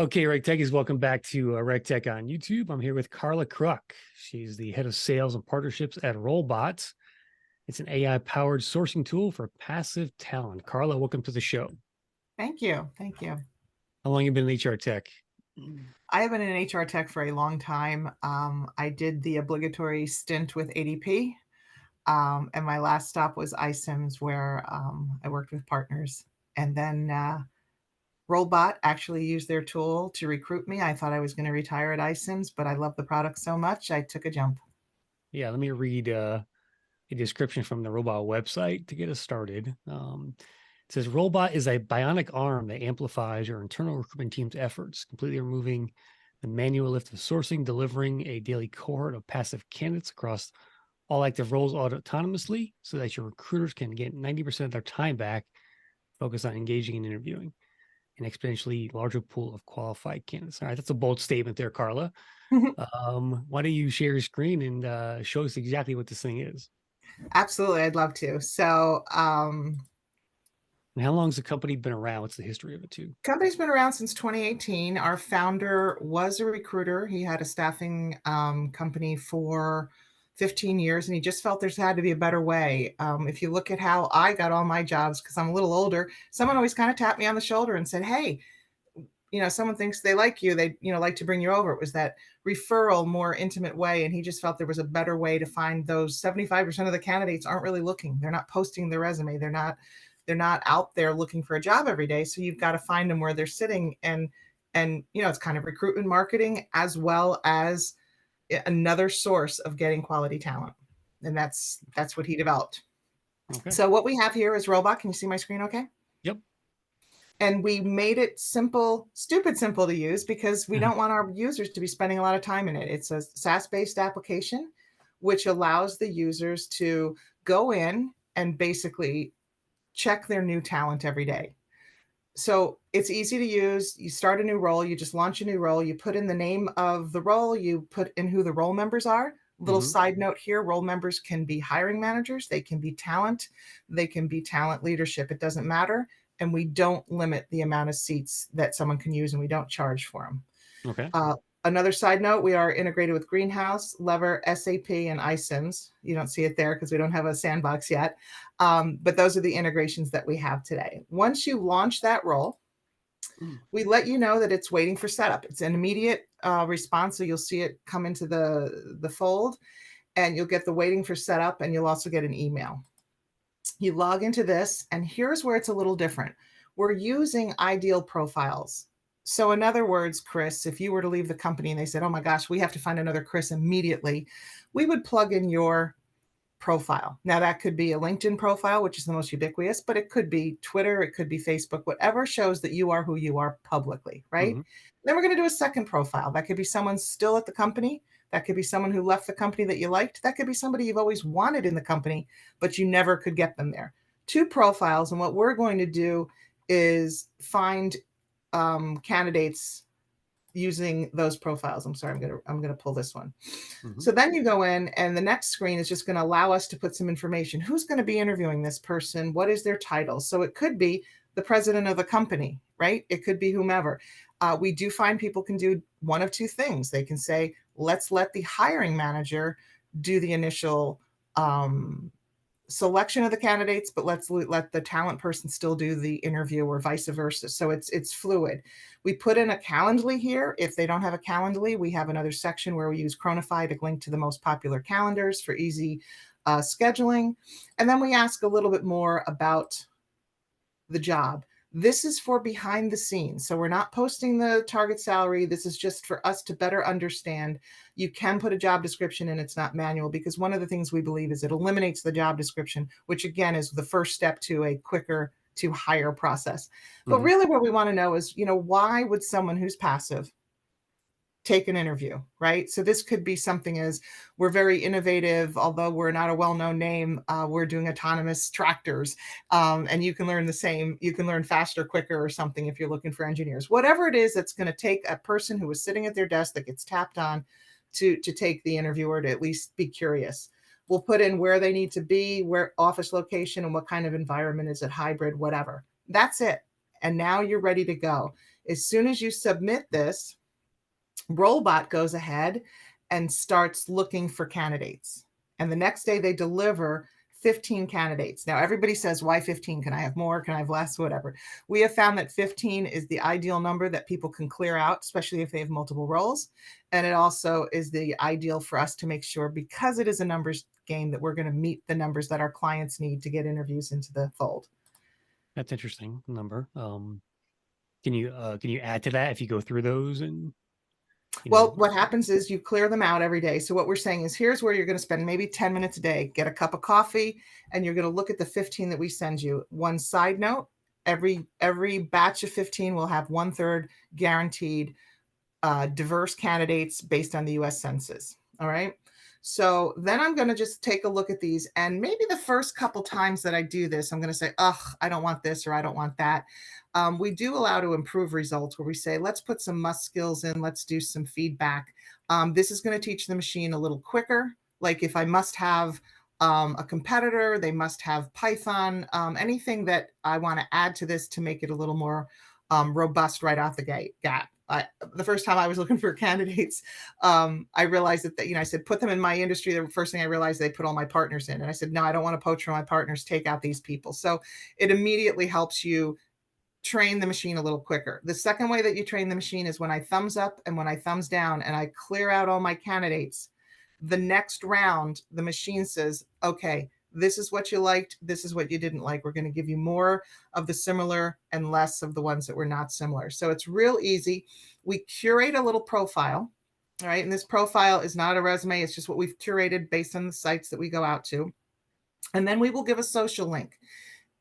Okay, Reg Techies, welcome back to Reg Tech on YouTube. I'm here with Carla Kruk. She's the head of sales and partnerships at Rolebot. It's an AI-powered sourcing tool for passive talent. Carla, welcome to the show. Thank you. Thank you. How long have you been in HR tech? I have been in HR tech for a long time. I did the obligatory stint with ADP, and my last stop was iSIMS, where I worked with partners. And then Rolebot actually used their tool to recruit me. I thought I was going to retire at iSIMS, but I love the product so much, I took a jump. Yeah, let me read a description from the Robot website to get us started. It says Robot is a bionic arm that amplifies your internal recruitment team's efforts, completely removing the manual lift of sourcing, delivering a daily cohort of passive candidates across all active roles autonomously so that your recruiters can get 90% of their time back, focus on engaging and interviewing an exponentially larger pool of qualified candidates. All right, that's a bold statement there, Carla. Why don't you share your screen and show us exactly what this thing is? Absolutely, I'd love to. And how long has the company been around? What's the history of it too? Company's been around since 2018. Our founder was a recruiter. He had a staffing company for 15 years, and he just felt there's had to be a better way. If you look at how I got all my jobs, because I'm a little older, someone always kind of tapped me on the shoulder and said, "Hey, someone thinks they like you. They, like to bring you over." It was that referral, more intimate way, and he just felt there was a better way to find those 75% of the candidates aren't really looking. They're not posting their resume. They're not out there looking for a job every day. So you've got to find them where they're sitting. And it's kind of recruitment marketing as well as another source of getting quality talent. And that's what he developed. Okay. So what we have here is Robot. Can you see my screen okay? Yep. And we made it simple, stupid simple to use, because we don't want our users to be spending a lot of time in it. It's a SaaS-based application, which allows the users to go in and basically check their new talent every day. So it's easy to use. You start a new role, you just launch a new role, you put in the name of the role, you put in who the role members are. Little Mm-hmm. side note here, role members can be hiring managers, they can be talent, they can be talent leadership. It doesn't matter. And we don't limit the amount of seats that someone can use, and we don't charge for them. Okay. Uh, Another side note, we are integrated with Greenhouse, Lever, SAP, and iSIMS. You don't see it there because we don't have a sandbox yet. But those are the integrations that we have today. Once you launch that role, we let you know that it's waiting for setup. It's an immediate response. So you'll see it come into the fold, and you'll get the waiting for setup, and you'll also get an email. You log into this, and here's where it's a little different. We're using ideal profiles. So in other words, Chris, if you were to leave the company and they said, "Oh my gosh, we have to find another Chris immediately," we would plug in your profile. Now that could be a LinkedIn profile, which is the most ubiquitous, but it could be Twitter, it could be Facebook, whatever shows that you are who you are publicly, right? Mm-hmm. Then we're going to do a second profile. That could be someone still at the company. That could be someone who left the company that you liked. That could be somebody you've always wanted in the company, but you never could get them there. Two profiles. And what we're going to do is find candidates using those profiles. I'm sorry, I'm gonna pull this one. Mm-hmm. So then you go in, and the next screen is just going to allow us to put some information. Who's going to be interviewing this person? What is their title? So it could be the president of the company, right? It could be whomever. We do find people can do one of two things. They can say, let's let the hiring manager do the initial selection of the candidates, but let's let the talent person still do the interview, or vice versa. So it's fluid. We put in a Calendly here. If they don't have a Calendly, we have another section where we use Chronify to link to the most popular calendars for easy scheduling. And then we ask a little bit more about the job. This is for behind the scenes. So we're not posting the target salary. This is just for us to better understand. You can put a job description in, it's not manual, because one of the things we believe is it eliminates the job description, which again is the first step to a quicker to hire process. But Mm-hmm. really what we want to know is, why would someone who's passive take an interview, right? So this could be something as, we're very innovative, although we're not a well-known name, we're doing autonomous tractors, and you can learn the same, you can learn faster, quicker, or something if you're looking for engineers. Whatever it is that's going to take a person who is sitting at their desk that gets tapped on to take the interview, or to at least be curious. We'll put in where they need to be, where office location, and what kind of environment is it, hybrid, whatever. That's it. And now you're ready to go. As soon as you submit this, Rolebot goes ahead and starts looking for candidates. And the next day they deliver 15 candidates. Now, everybody says, why 15? Can I have more? Can I have less? Whatever. We have found that 15 is the ideal number that people can clear out, especially if they have multiple roles. And it also is the ideal for us to make sure, because it is a numbers game, that we're going to meet the numbers that our clients need to get interviews into the fold. That's interesting number. Can you add to that if you go through those and you Well, know? what happens is you clear them out every day. So what we're saying is, here's where you're going to spend maybe 10 minutes a day, get a cup of coffee, and you're going to look at the 15 that we send you. One side note, every batch of 15 will have 1/3 guaranteed diverse candidates based on the US Census. All right. So then I'm going to just take a look at these. And maybe the first couple times that I do this, I'm going to say, ugh, I don't want this or I don't want that. We do allow to improve results where we say, let's put some must skills in, let's do some feedback. This is going to teach the machine a little quicker. Like if I must have a competitor, they must have Python, anything that I want to add to this to make it a little more robust right off the gate. The first time I was looking for candidates, I realized that, I said, put them in my industry. The first thing I realized, they put all my partners in. And I said, no, I don't want to poach from my partners. Take out these people. So it immediately helps you train the machine a little quicker. The second way that you train the machine is when I thumbs up and when I thumbs down and I clear out all my candidates. The next round, the machine says, okay, this is what you liked. This is what you didn't like. We're going to give you more of the similar and less of the ones that were not similar. So it's real easy. We curate a little profile. All right. And this profile is not a resume. It's just what we've curated based on the sites that we go out to. And then we will give a social link.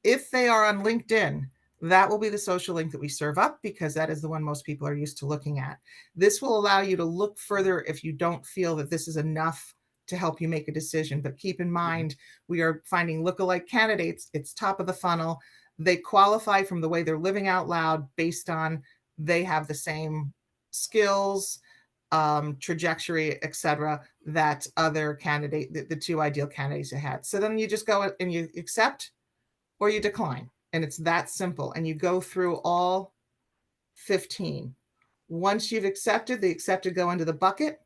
If they are on LinkedIn, that will be the social link that we serve up because that is the one most people are used to looking at. This will allow you to look further if you don't feel that this is enough to help you make a decision. But keep in mind, we are finding lookalike candidates. It's top of the funnel. They qualify from the way they're living out loud based on they have the same skills, trajectory, etc., that other candidate, the two ideal candidates had. So then you just go and you accept or you decline. And it's that simple. And you go through all 15. Once you've accepted, the accepted go into the bucket.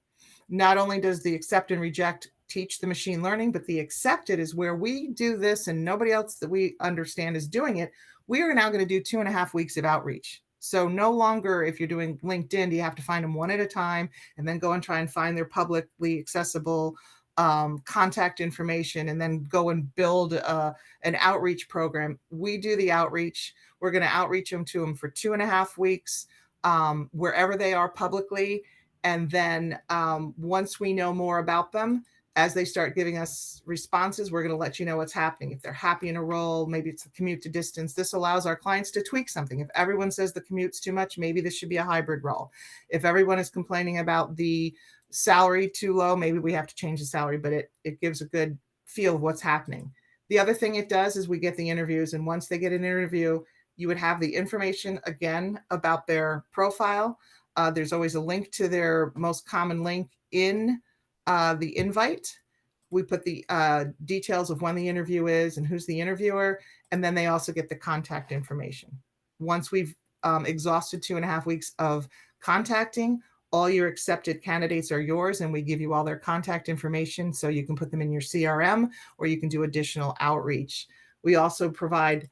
Not only does the accept and reject teach the machine learning, but the accepted is where we do this and nobody else that we understand is doing it. We are now going to do 2.5 weeks of outreach. So no longer, if you're doing LinkedIn, do you have to find them one at a time and then go and try and find their publicly accessible contact information and then go and build an outreach program. We do the outreach. We're going to outreach them to them for 2.5 weeks, wherever they are publicly. And then once we know more about them, as they start giving us responses, we're going to let you know what's happening. If they're happy in a role, maybe it's the commute to distance. This allows our clients to tweak something. If everyone says the commute's too much, maybe this should be a hybrid role. If everyone is complaining about the salary too low, maybe we have to change the salary, but it gives a good feel of what's happening. The other thing it does is we get the interviews, and once they get an interview, you would have the information again about their profile. There's always a link to their most common link in the invite. We put the details of when the interview is and who's the interviewer, and then they also get the contact information. Once we've exhausted 2.5 weeks of contacting, all your accepted candidates are yours, and we give you all their contact information so you can put them in your CRM or you can do additional outreach. We also provide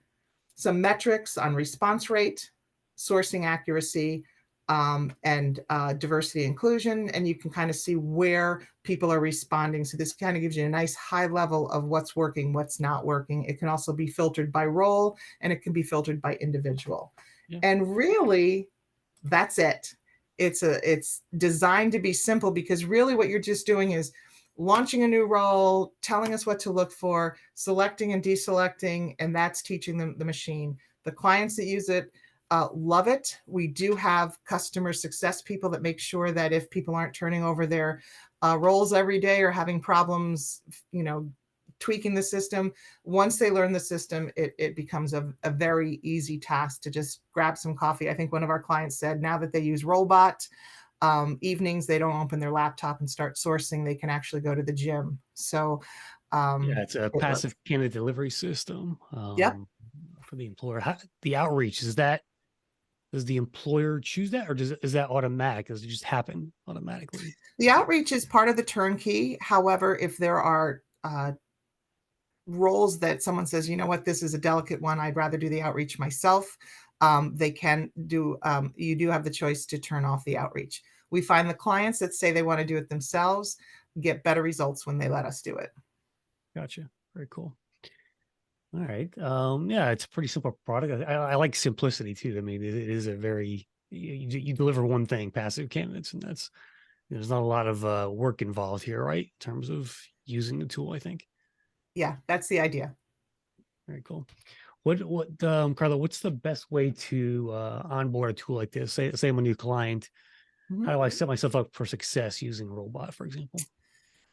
some metrics on response rate, sourcing accuracy, and diversity inclusion, and you can kind of see where people are responding. So this kind of gives you a nice high level of what's working, what's not working. It can also be filtered by role, and it can be filtered by individual. Yeah. And really, that's it. It's designed to be simple because really what you're just doing is launching a new role, telling us what to look for, selecting and deselecting, and that's teaching them the machine. The clients that use it love it. We do have customer success people that make sure that if people aren't turning over their roles every day or having problems, tweaking the system, once they learn the system, it becomes a very easy task to just grab some coffee. I think one of our clients said now that they use Rolebot, evenings they don't open their laptop and start sourcing. They can actually go to the gym. So Yeah, it's a it passive works. candidate delivery system Yep. for the employer. The outreach, is that does the employer choose that, or is that automatic? Does it just happen automatically? The outreach is part of the turnkey. However, if there are roles that someone says, you know what, this is a delicate one, I'd rather do the outreach myself, they can do, you do have the choice to turn off the outreach. We find the clients that say they want to do it themselves get better results when they let us do it. Gotcha. Very cool. All right. Yeah, it's a pretty simple product. I like simplicity too. I mean, it is a very you deliver one thing, passive candidates, and that's there's not a lot of work involved here, right? In terms of using the tool, I think. Yeah, that's the idea. Very cool. Carla, what's the best way to onboard a tool like this? Say I'm a new client. Mhm. How do I set myself up for success using Rolebot, for example?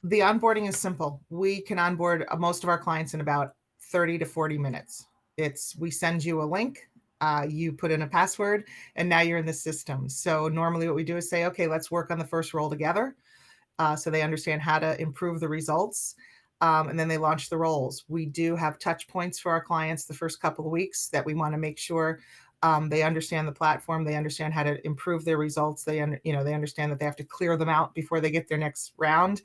The onboarding is simple. We can onboard most of our clients in about 30 to 40 minutes. It's we send you a link, you put in a password, and now you're in the system. So normally what we do is say, okay, let's work on the first role together. So they understand how to improve the results. And then they launch the roles. We do have touch points for our clients the first couple of weeks that we want to make sure they understand the platform, they understand how to improve their results. They understand that they have to clear them out before they get their next round,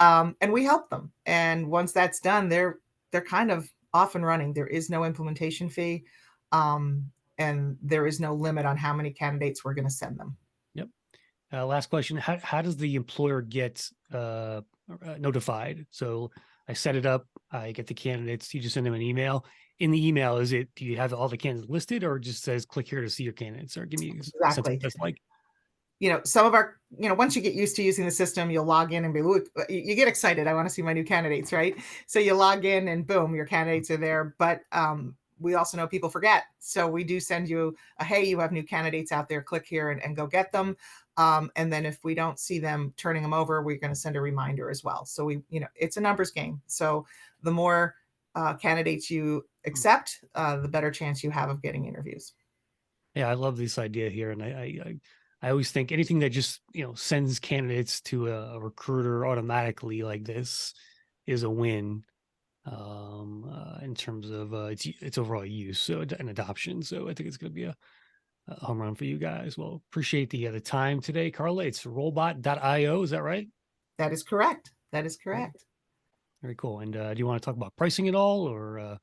and we help them. And once that's done, they're kind of off and running. There is no implementation fee, and there is no limit on how many candidates we're going to send them. Yep. Last question: how does the employer get notified? So I set it up. I get the candidates. You just send them an email. In the email, do you have all the candidates listed, or it just says click here to see your candidates? Or give me a sense of what Exactly. that's like. Some of our, once you get used to using the system, you'll log in and be, look, you get excited. I want to see my new candidates, right? So you log in and boom, your candidates are there. But we also know people forget. So we do send you hey, you have new candidates out there, click here and go get them. And then if we don't see them turning them over, we're going to send a reminder as well. So it's a numbers game. So the more candidates you accept, the better chance you have of getting interviews. Yeah, I love this idea here, and I always think anything that just sends candidates to a recruiter automatically like this is a win in terms of its overall use and adoption. So I think it's going to be a home run for you guys. Well, appreciate the time today, Carla. It's Rolebot.io. Is that right? That is correct. That is Very, correct. very cool. And do you want to talk about pricing at all, or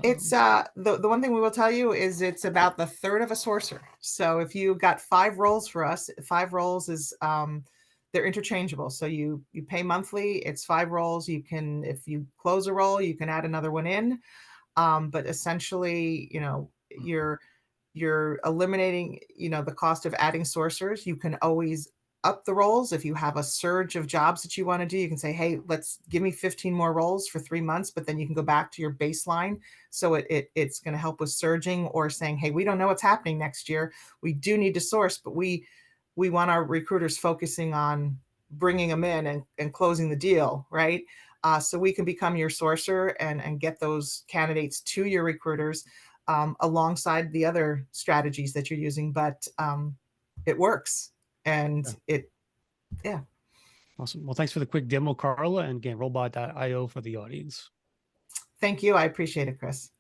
It's um, the one thing we will tell you is it's about the third of a sorcerer. So if you got 5 roles for us, 5 roles is they're interchangeable. So you pay monthly. It's 5 roles. You can, if you close a role, you can add another one in. But essentially, you're eliminating, the cost of adding sorcerers. You can always up the roles. If you have a surge of jobs that you want to do, you can say, hey, let's give me 15 more roles for 3 months, but then you can go back to your baseline. So it's going to help with surging, or saying, hey, we don't know what's happening next year. We do need to source, but we want our recruiters focusing on bringing them in and closing the deal, right? So we can become your sourcer and get those candidates to your recruiters, alongside the other strategies that you're using. But it works, and yeah, yeah. awesome. Well, thanks for the quick demo, Carla. And again, Rolebot.io for the audience. Thank you. I appreciate it, Chris.